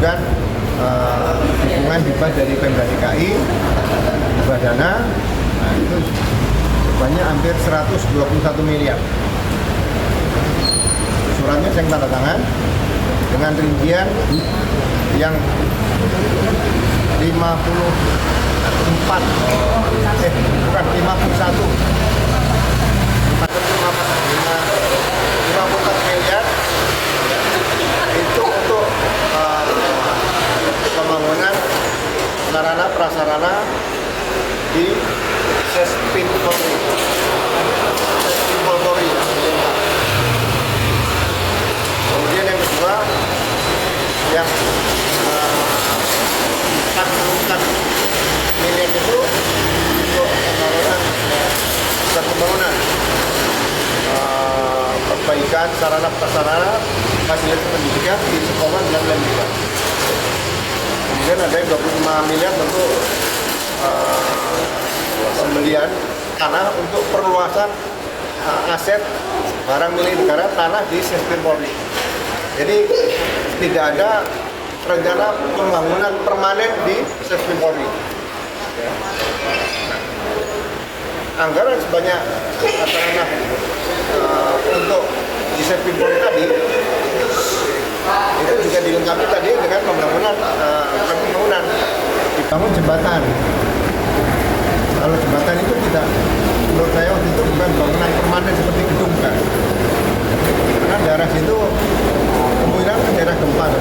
mengajukan dukungan hibah dari Pemda DKI, hibah dana, nah itu sebanyak hampir 121 miliar. Suratnya saya tanda tangan dengan rincian yang 54 miliar itu untuk pembangunan sarana prasarana di Sespin Polri. Kemudian yang kedua yang 44 miliar itu untuk pembangunan perbaikan sarana prasarana fasilitas pendidikan di sekolah dan lain-lain. Kemudian ada 25 miliar untuk pembelian tanah untuk perluasan aset barang milik negara, tanah di Sespin Polri. Jadi tidak ada rencana pembangunan permanen di Sespin Polri. Ya. Anggaran sebanyak katakanlah untuk di Sespin Polri tadi itu juga dilengkapi tadi dengan pembangunan dibangun jembatan. Kalau jembatan itu tidak, menurut saya waktu itu bukan bangunan permanen seperti gedung kan. Karena daerah situ kemungkinan kan daerah gempa kan.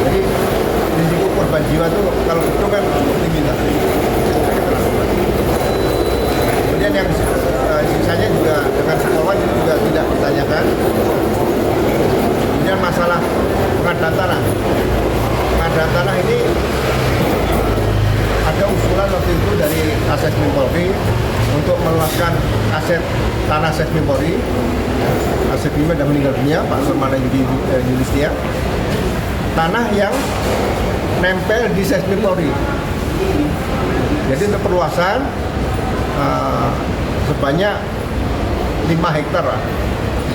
Jadi risiko korban jiwa itu kalau gedung kan tinggi lah. Kemudian yang sisanya juga dengan sekolah itu juga tidak ditanyakan. Kemudian masalah pengadaan tanah. Pengadaan tanah ini ada usulan waktu itu dari Sespin Polri untuk meluaskan aset tanah Sespin Polri. Sespin sudah meninggal dunia, Pak Surmana Yudhistia. Tanah yang nempel di Sespin Polri. Jadi untuk perluasan sebanyak 5 hektar lah.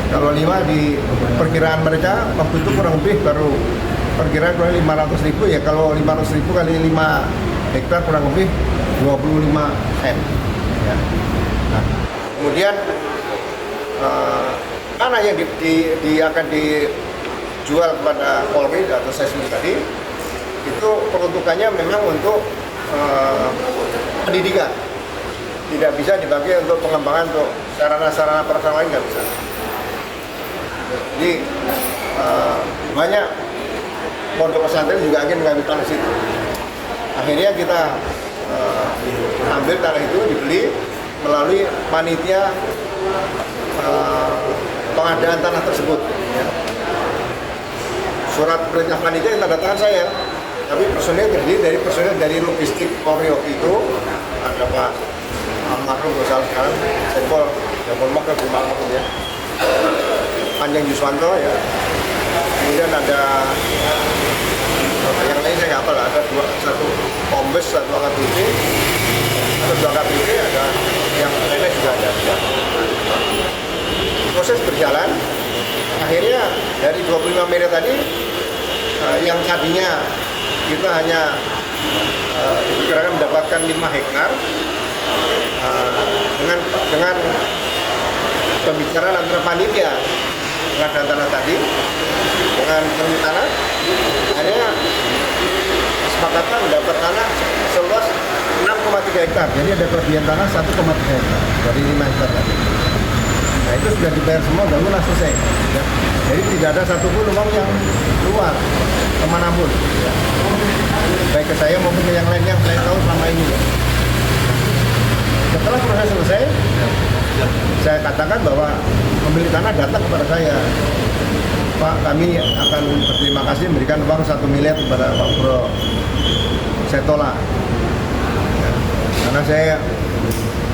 Kalau 5 di perkiraan mereka waktu itu kurang lebih baru perkiraan kurang 500.000 ya. Kalau 500.000 kali 5 hektar kurang lebih 25 M. Ya. Nah, kemudian tanah yang akan dijual kepada Polri atau Sespin tadi itu peruntukannya memang untuk pendidikan. Tidak bisa dibagi untuk pengembangan untuk sarana-sarana prasarana lain, nggak bisa. Jadi banyak pondok pesantren juga ingin mengambil tanah situ. Akhirnya kita ambil tanah itu, dibeli melalui panitia pengadaan tanah tersebut. Ya. Surat perintah panitia yang tanda tangan saya, tapi personil terdiri dari personil dari logistik Polri itu, ada Pak Makrum Gosal sekarang, Sepol, Japol Makrum, ya, Panjang Yuswanto, ya. Kemudian ada yang lain saya nggak hafal, ada satu Kombes, satu AKBP, ada 2 AKBP, ada yang lainnya juga ada. Proses berjalan, akhirnya dari 25 miliar tadi, yang tadinya kita hanya diperkirakan mendapatkan 5 hektar, dengan pembicaraan antara panitia pengadaan tanah tadi dengan pemilik tanah, akhirnya kesepakatan mendapat tanah seluas 6,3 hektar. Jadi ada kelebihan tanah 1,3 hektar dari 5 hektar tadi. Nah itu sudah dibayar semua, udah lunas selesai. Ya. Jadi tidak ada satupun uang yang keluar kemanapun. Ya. Baik ke saya maupun ke yang lain yang saya tahu selama ini. Ya. Setelah proses selesai, saya katakan bahwa pemilik tanah datang kepada saya, Pak, kami akan berterima kasih memberikan uang 1 miliar kepada Pak Bro. Saya tolak, ya, karena saya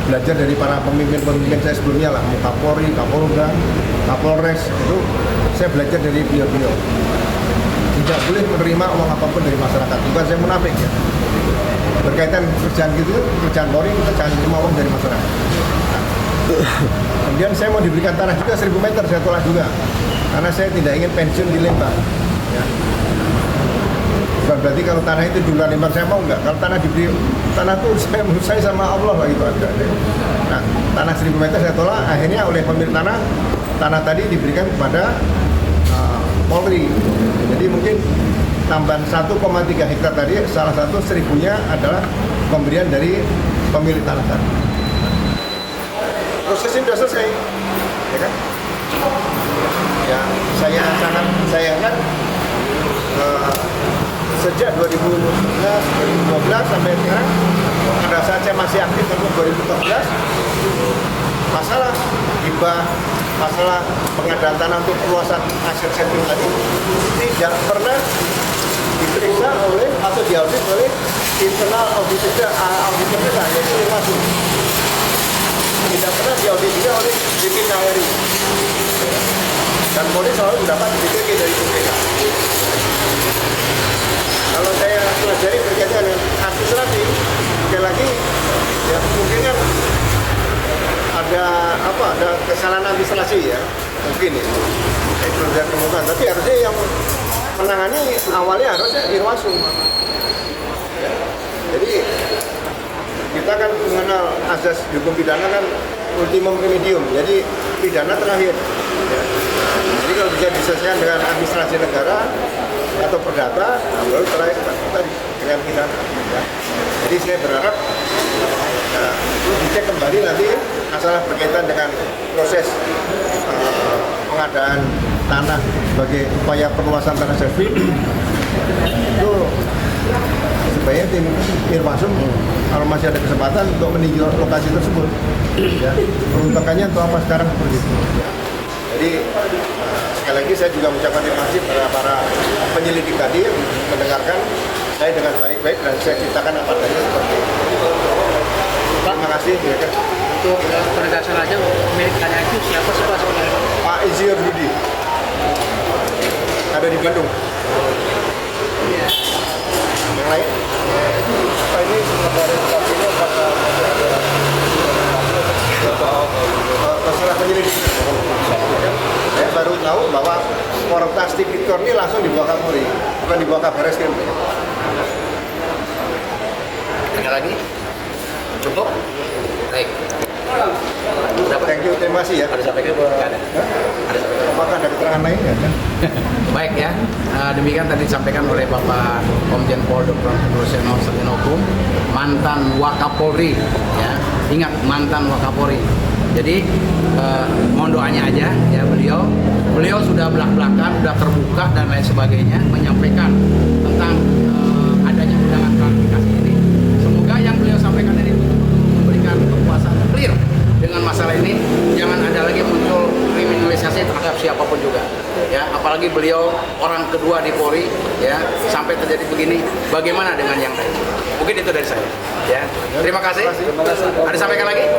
belajar dari para pemimpin-pemimpin saya sebelumnya lah, Kapolri, Kapolda, Kapolres, itu saya belajar dari beliau-beliau. Tidak boleh menerima uang apapun dari masyarakat, bukan saya munafik ya. Berkaitan kerjaan gitu, kerjaan Polri, kita jangan terima uang dari masyarakat. Nah, kemudian saya mau diberikan tanah juga 1000 meter, saya tolak juga. Karena saya tidak ingin pensiun di Lembang. Ya. Bukan berarti kalau tanah itu duluan Imam saya mau enggak. Kalau tanah diberi, tanah itu saya menurut saya sama Allah lah gitu ada. Nah, tanah 1000 meter saya tolak, akhirnya oleh pemilik tanah tadi diberikan kepada Polri. Jadi mungkin tambahan 1,3 hektar tadi, salah satu 1000-nya adalah pemberian dari pemilik tanah tadi. Proses ini sudah selesai, ya kan? Ya, saya sangat sayangkan sejak 2011, 2012 sampai sekarang, pada saat saya masih aktif tahun 2014, masalah hibah, masalah pengadaan tanah untuk perluasan aset setting tadi tidak pernah diperiksa oleh atau diaudit oleh internal auditor kita, yaitu Irwasum. Tidak pernah diaudit juga oleh BPKRI. Dan Polri selalu mendapat BPK dari BPK. Kalau saya pelajari berkaitan dengan administrasi, sekali lagi ya kemungkinan ada kesalahan administrasi ya, mungkin ya. Itu sudah temukan, tapi harusnya yang menangani awalnya harusnya Irwasum. Ya. Jadi kita kan mengenal asas hukum pidana kan ultimum remedium, jadi pidana terakhir. Ya. Jadi kalau bisa diselesaikan dengan administrasi negara atau perdata, baru terakhir tadi dengan pidana. Ya. Jadi saya berharap dicek kembali nanti masalah berkaitan dengan proses pengadaan tanah sebagai upaya perluasan tanah servis itu supaya tim Irwasum kalau masih ada kesempatan untuk meninjau lokasi tersebut, ya, peruntukannya untuk apa sekarang seperti itu. Jadi sekali lagi saya juga mengucapkan terima kasih kepada para penyelidik tadi yang mendengarkan saya dengan baik-baik dan saya ceritakan apa adanya seperti itu. Terima kasih. Ya, untuk penegasan aja pemilik tanah itu siapa sih Pak sebenarnya? Pak Insinyur Budi ada di Bandung. Yang lain? Pak ini sebenarnya ini apakah masalah penyelidik? Saya baru tahu bahwa Portas Tipikor ini langsung dibawa Kapolri, bukan dibawa Kabareskrim. Ada lagi? Cukup? Baik. Thank you, terima kasih ya. Ada sampai ke ada. Apakah ada keterangan lain ya? Baik ya. Demikian tadi disampaikan oleh Bapak Komjen Pol Dr. Ruseno Satinokum, mantan Wakapolri. Ya, ingat mantan Wakapolri. Jadi mohon doanya aja ya beliau sudah belak-belakan, sudah terbuka dan lain sebagainya menyampaikan tentang adanya undangan klarifikasi ini. Semoga yang beliau sampaikan ini memberikan kepuasan clear dengan masalah ini, jangan ada lagi muncul kriminalisasi terhadap siapapun juga. Ya, apalagi beliau orang kedua di Polri, ya, sampai terjadi begini, bagaimana dengan yang lain? Mungkin itu dari saya. Ya, terima kasih. Ada sampaikan lagi?